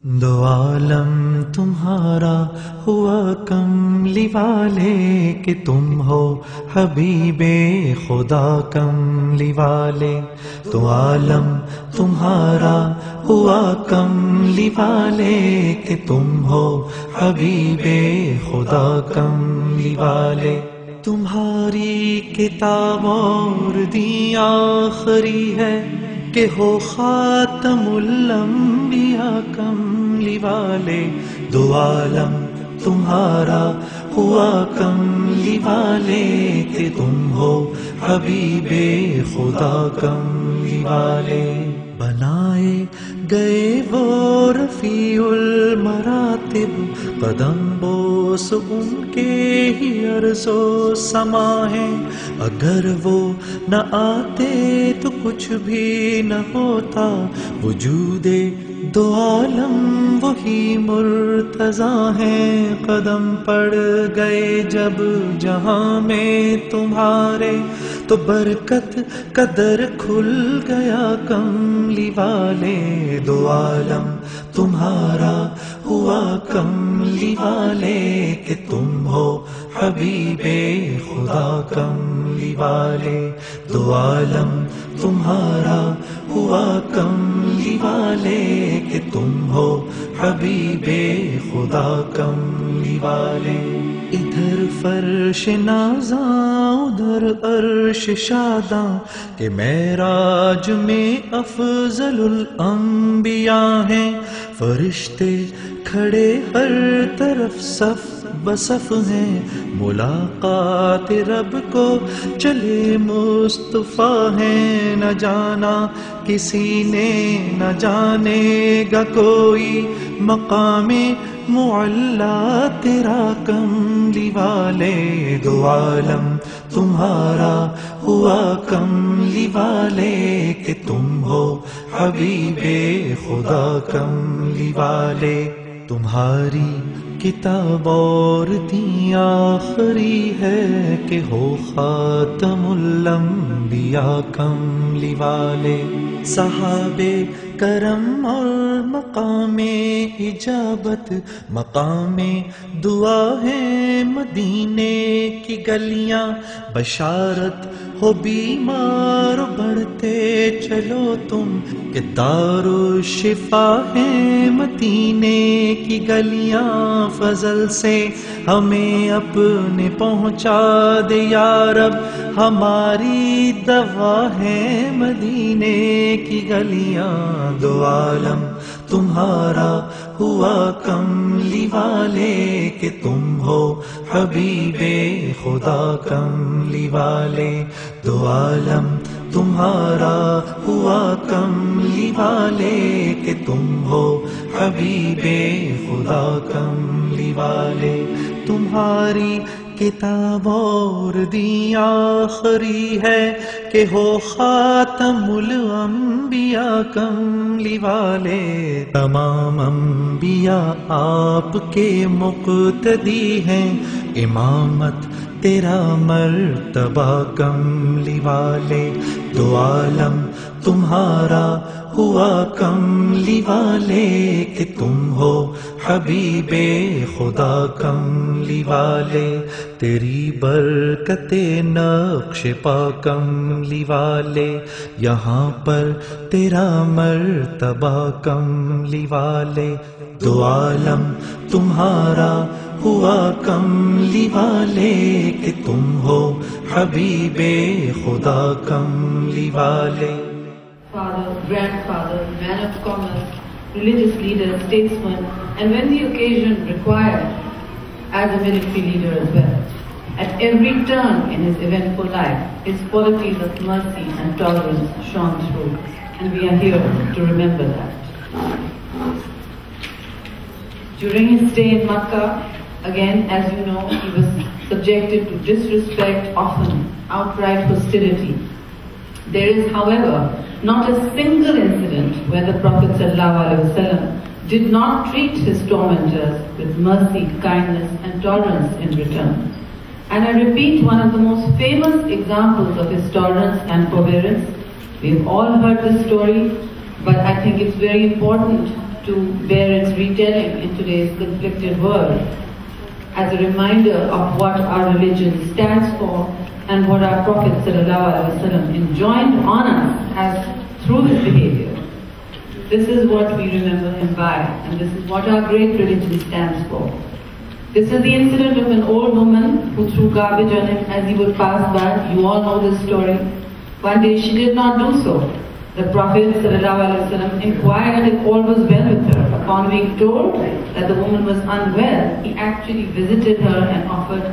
دو عالم تمہارا ہوا کملی والے کہ تم ہو حبیب خدا کملی والے. دو عالم تمہارا ہوا کملی والے کہ تم ہو حبیب خدا کملی والے. تمہاری کتاب اور دین آخری ہے کہ ہو خاتم الانبیاء کملی والے. دو عالم تمہارا ہوا کملی والے کہ تم ہو حبیب خدا کملی والے. بنائے گئے وہ رفیع المراتب قدم بوس ان کے ہی عرض و سما ہے. اگر وہ نہ آتے تو کچھ بھی نہ ہوتا. وجود دو عالم وہی مرتضیٰ ہیں. قدم پڑ گئے جب جہاں میں تمہارے تو برکت قدر کھل گیا کملی والے. دو عالم تمہارا ہوا کملی والے کہ تم ہو حبیب خدا کملی والے. دو عالم تمہارا ہوا کملی والے کہ تم ہو حبیب خدا کملی والے. ادھر فرش نازاں ادھر عرش شاداں کہ معراج میں افضل الانبیاء ہیں. فرشتے کھڑے ہر طرف صف بصف ہیں. ملاقات رب کو چلے مصطفیٰ ہیں. نہ جانا کسی نے نہ جانے گا کوئی مقام معلا تیرا کملی والے. دو عالم تمہارا ہوا کملی والے کہ تم ہو حبیب خدا کملی والے. تمہاری کتاب اور دین آخری ہے کہ ہو خاتم الانبیاء کملی والے. صحابے کرم اور مقام اجابت مقام دعا ہے مدینے کی گلیاں. بشارت ہو بیمار بڑھتے چلو تم کہ دارالشفا ہے مدینے کی گلیاں. فضل سے ہمیں اپنے پہنچا دے یا رب ہماری دوا ہے مدینے کی گلیاں. دو عالم تمہارا ہوا کملی والے کہ تم ہو حبیب خدا کملی والے. دو عالم تمہارا ہوا کملی والے کہ تم ہو حبیب خدا کملی والے. تمہاری کتاب اور دین آخری ہے کہ ہو خاتم الانبیاء کملی والے. تمام انبیاء آپ کے مقتدی ہیں. امامت تیرا مرتبہ کملی والے. دو عالم تمہارا ہوا کملی والے کہ تم ہو حبیب خدا کملی والے. تیری برکت نقش پا کملی والے. یہاں پر تیرا مرتبہ کملی والے. دو عالم تمہارا ہوا کملی والے کہ تم ہو حبیب خدا کملی والے. Father, grandfather, man of commerce, religious leader, statesman, and when the occasion required, as a military leader as well. At every turn in his eventful life, his qualities of mercy and tolerance shone through, and we are here to remember that. During his stay in Makkah, again, as you know, he was subjected to disrespect, often outright hostility. There is, however, not a single incident where the Prophet ﷺ did not treat his tormentors with mercy, kindness and tolerance in return. And I repeat, one of the most famous examples of his tolerance and forbearance, we've all heard this story, but I think it's very important to bear its retelling in today's conflicted world as a reminder of what our religion stands for and what our Prophet ﷺ enjoined on us as through his behavior. This is what we remember him by, and this is what our great religion stands for. This is the incident of an old woman who threw garbage on him as he would pass by. You all know this story. One day she did not do so. The Prophet ﷺ inquired if all was well with her. Upon being told that the woman was unwell, he actually visited her and offered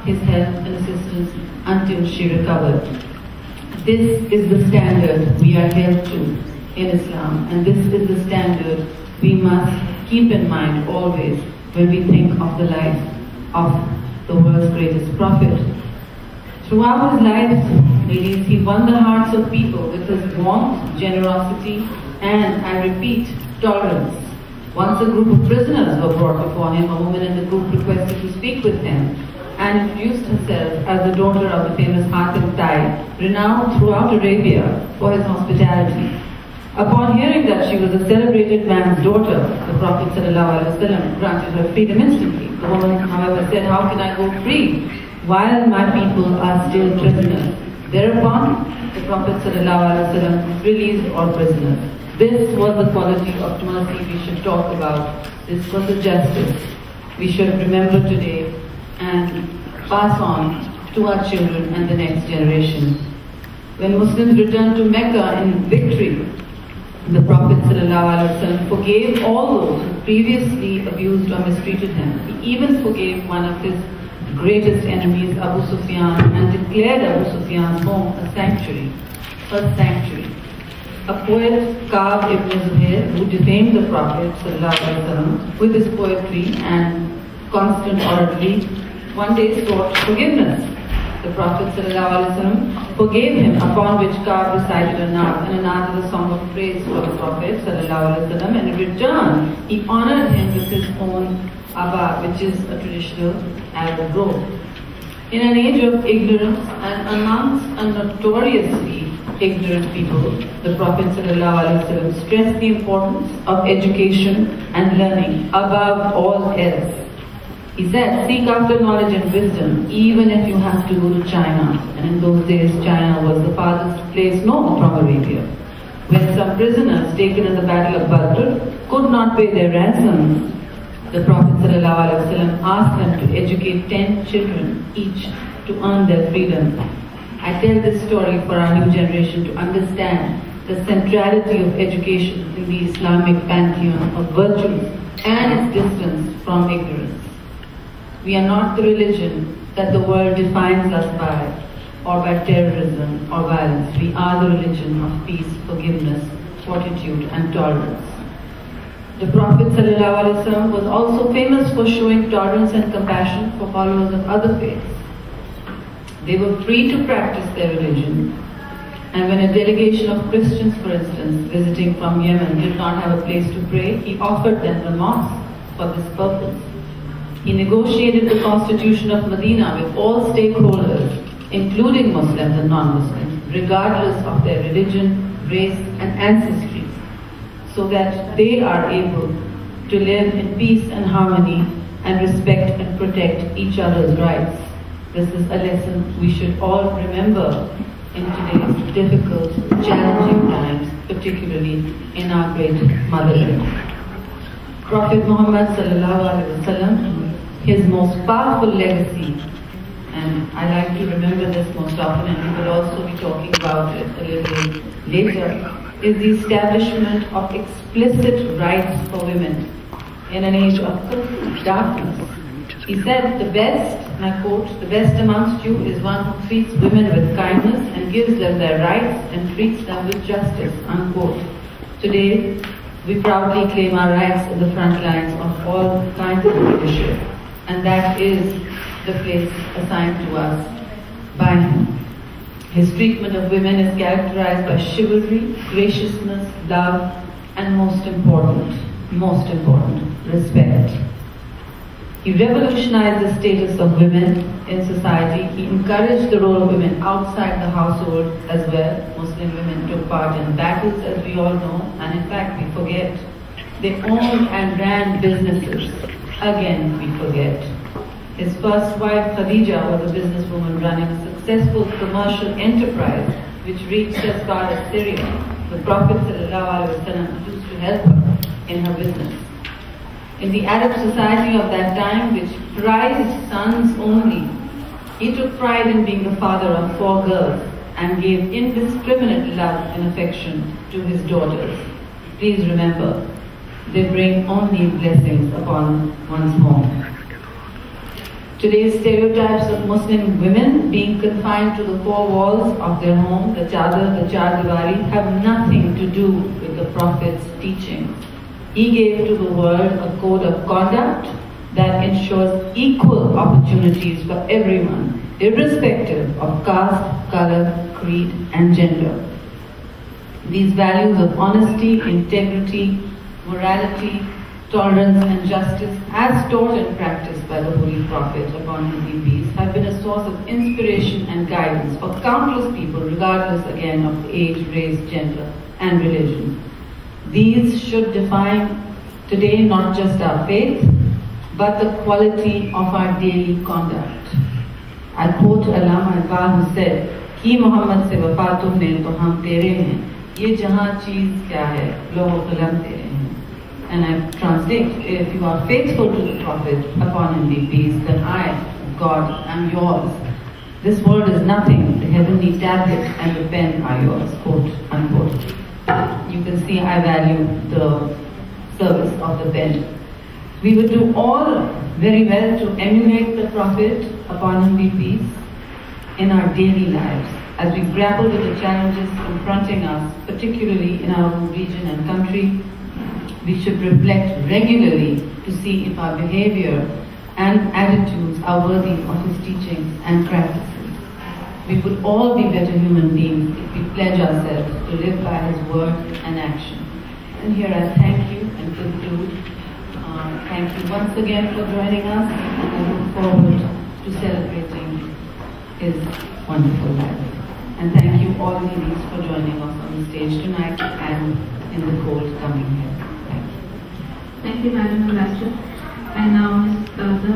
his help and assistance until she recovered. This is the standard we are held to in Islam, and this is the standard we must keep in mind always when we think of the life of the world's greatest prophet. Throughout his life, ladies, he won the hearts of people with his warmth, generosity, and, I repeat, tolerance. Once a group of prisoners were brought before him, a woman in the group requested to speak with him and introduced herself as the daughter of the famous Hatim Tai, renowned throughout Arabia for his hospitality. Upon hearing that she was a celebrated man's daughter, the Prophet ﷺ granted her freedom instantly. The woman, however, said, "How can I go free while my people are still prisoners?" Thereupon, the Prophet ﷺ released all prisoners. This was the quality of mercy we should talk about. This was the justice we should remember today and pass on to our children and the next generation. When Muslims returned to Mecca in victory, the Prophet ﷺ forgave all those who previously abused or mistreated him. He even forgave one of his greatest enemies, Abu Sufyan, and declared Abu Sufyan's home a sanctuary. A poet, Ka'b ibn Zuhair, who defamed the Prophet ﷺ with his poetry and constant oratory, one day sought forgiveness. The Prophet ﷺ forgave him, upon which Ka'b recited a naat, and a naat is a song of praise for the Prophet ﷺ, and in return, he honored him with his own abba, which is a traditional Arab robe. In an age of ignorance and amongst a notoriously ignorant people, the Prophet ﷺ stressed the importance of education and learning above all else. He said, "Seek after knowledge and wisdom, even if you have to go to China." And in those days, China was the farthest place known from Arabia. When some prisoners taken in the Battle of Badr could not pay their ransom, the Prophet ﷺ asked them to educate 10 children each to earn their freedom. I tell this story for our new generation to understand the centrality of education in the Islamic pantheon of virtues and its distance from ignorance. We are not the religion that the world defines us by, or by terrorism or violence. We are the religion of peace, forgiveness, fortitude, and tolerance. The Prophet ﷺ was also famous for showing tolerance and compassion for followers of other faiths. They were free to practice their religion, and when a delegation of Christians, for instance, visiting from Yemen did not have a place to pray, he offered them the mosque for this purpose. He negotiated the constitution of Medina with all stakeholders, including Muslims and non-Muslims, regardless of their religion, race, and ancestry, so that they are able to live in peace and harmony and respect and protect each other's rights. This is a lesson we should all remember in today's difficult, challenging times, particularly in our great motherland. Prophet Muhammad ﷺ, his most powerful legacy, and I like to remember this most often, and we will also be talking about it a little later, is the establishment of explicit rights for women in an age of darkness. He said, "The best," and I quote, "the best amongst you is one who treats women with kindness and gives them their rights and treats them with justice," unquote. Today, we proudly claim our rights in the front lines of all kinds of leadership, and that is the place assigned to us by him. His treatment of women is characterized by chivalry, graciousness, love, and most important, respect. He revolutionized the status of women in society. He encouraged the role of women outside the household as well. Muslim women took part in battles, as we all know, and in fact we forget. They owned and ran businesses. Again, we forget. His first wife, Khadija, was a businesswoman running a successful commercial enterprise which reached as far as Syria. The Prophet ﷺ used to help her in her business. In the Arab society of that time, which prized sons only, he took pride in being the father of 4 girls and gave indiscriminate love and affection to his daughters. Please remember, they bring only blessings upon one's home. Today's stereotypes of Muslim women being confined to the 4 walls of their home, the chadar, the chardiwari, have nothing to do with the Prophet's teachings. He gave to the world a code of conduct that ensures equal opportunities for everyone, irrespective of caste, color, creed, and gender. These values of honesty, integrity, morality, tolerance and justice, as taught and practiced by the Holy Prophet, upon whom be peace, have been a source of inspiration and guidance for countless people, regardless again of age, race, gender, and religion. These should define today not just our faith, but the quality of our daily conduct. I quote Allama Iqbal, who said, "Ki Muhammad se wafa tumne to hum tere hain, ye jahan cheez kya hai, logo qalam tere hain." And I translate, if you are faithful to the Prophet, upon him be peace, then I, God, am yours. This world is nothing, the heavenly tablet and the pen are yours, quote, unquote. You can see I value the service of the pen. We would do all very well to emulate the Prophet, upon him be peace, in our daily lives, as we grapple with the challenges confronting us, particularly in our own region and country. We should reflect regularly to see if our behavior and attitudes are worthy of his teachings and practices. We would all be better human beings if we pledge ourselves to live by his word and action. And here I thank you and conclude. Thank you once again for joining us, and I look forward to celebrating his wonderful life. And thank you all ladies for joining us on the stage tonight and in the cold coming here. Thank you, Madam Ambassador. And now Ms. Zahra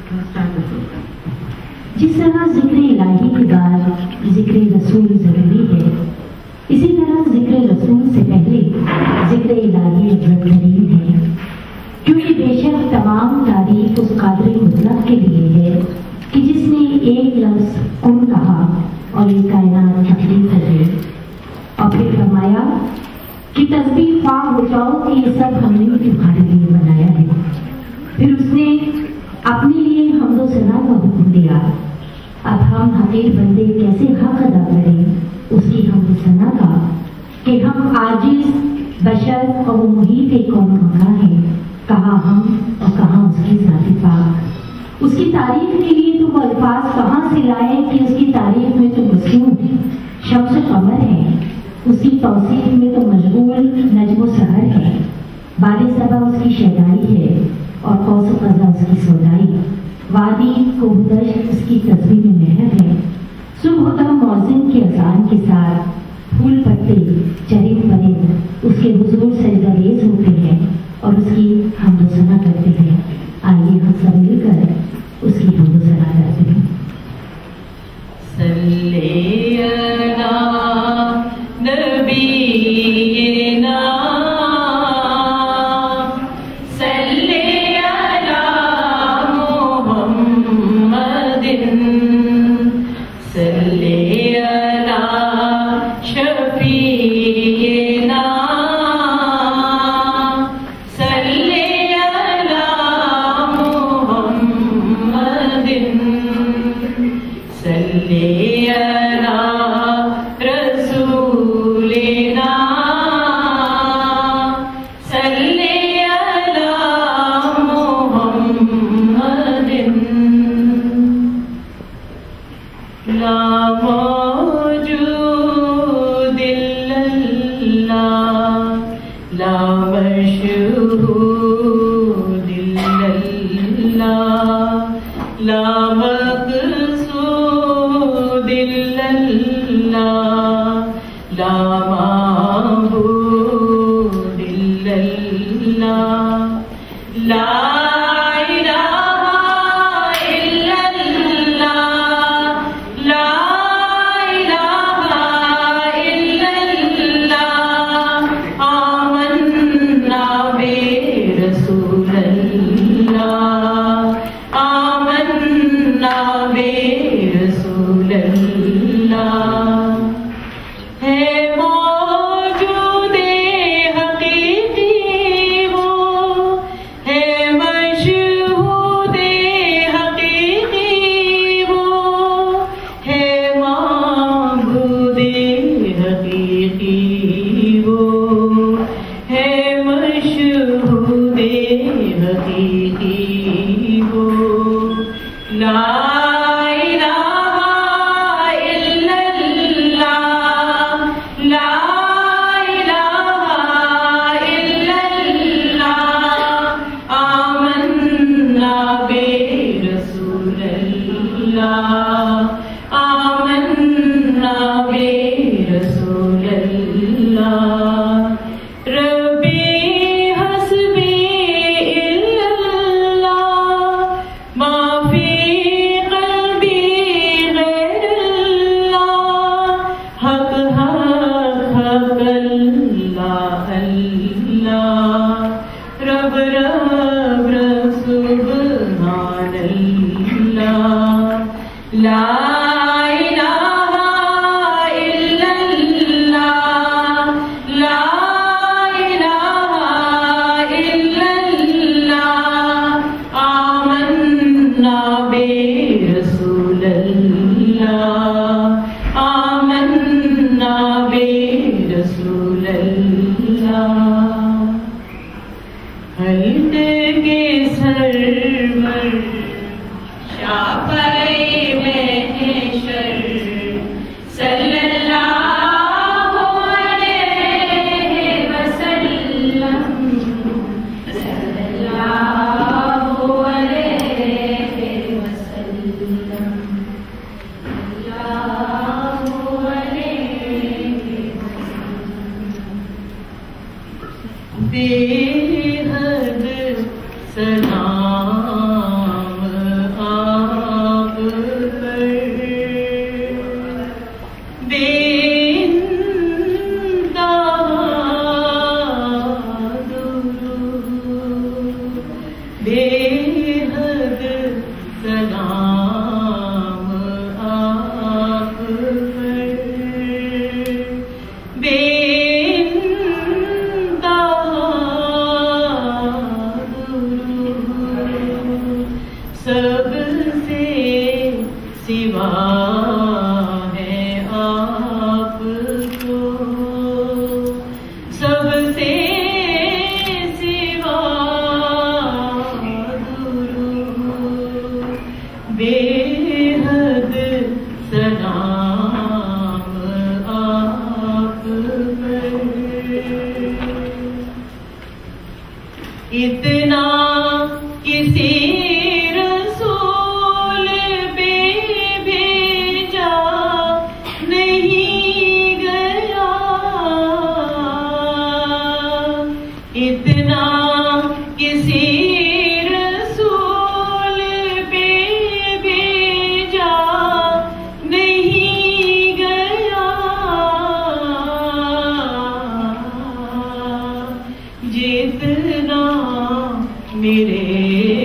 will start the program. जिस तरह जिक्र इलाही के बाद जिक्र रसूल जरूरी है, इसी तरह जिक्र रसूल से पहले जिक्र इलाही अफजल है, क्योंकि बेशक तमाम तारीफ उस कादिर मुतलक के लिए है कि जिसने एक लफ्ज कुन कहा और ये कायनात तकलीफ हो गई, और फिर फरमाया कि तस्बीह पा हो जाओ कि ये सब हमने तुम्हारे लिए बनाया है। फिर उसने अपने लिए हम्दो सना का हुक्म दिया। अब हम हकीर बंदे कैसे हक अदा करें उसकी हम्दो सना का, कि हम आजिज बशर और वो मुहीत एक कौन मकान है, कहाँ हम और कहाँ उसकी ज़ाती पाक। उसकी तारीफ के लिए तो वो अल्फाज कहाँ से लाए कि उसकी तारीफ में तो मसनून शम्स कमर है, उसकी तौसीफ में तो मशगूल नजमो सहर है, बाले सबा उसकी शहदाई है और कौस कज़ा उसकी सौदाई, वादी कोहदश उसकी तस्बीह में महक है। सुबह दम मौज़िन के अज़ान के साथ फूल पत्ते चरिंद परिंद उसके हुजूर सजदारेज़ होते हैं और उसकी हमदो सना करते हैं। आइए हम सब मिलकर उसकी हमदो सना करते हैं। सल्ले अला नबीना सल्ले अला मुहम्मदिन सल्ले अला शफीना सल्ले अला मुहम्मदिन सल्ले अला रसूलिना सल्ले अला मुहम्मदिन ला मौजूद इल्लल्लाह ला मशहूद इल्लल्लाह ला मक़सूद इल्लल्लाह ला माबूद इल्लल्लाह میرے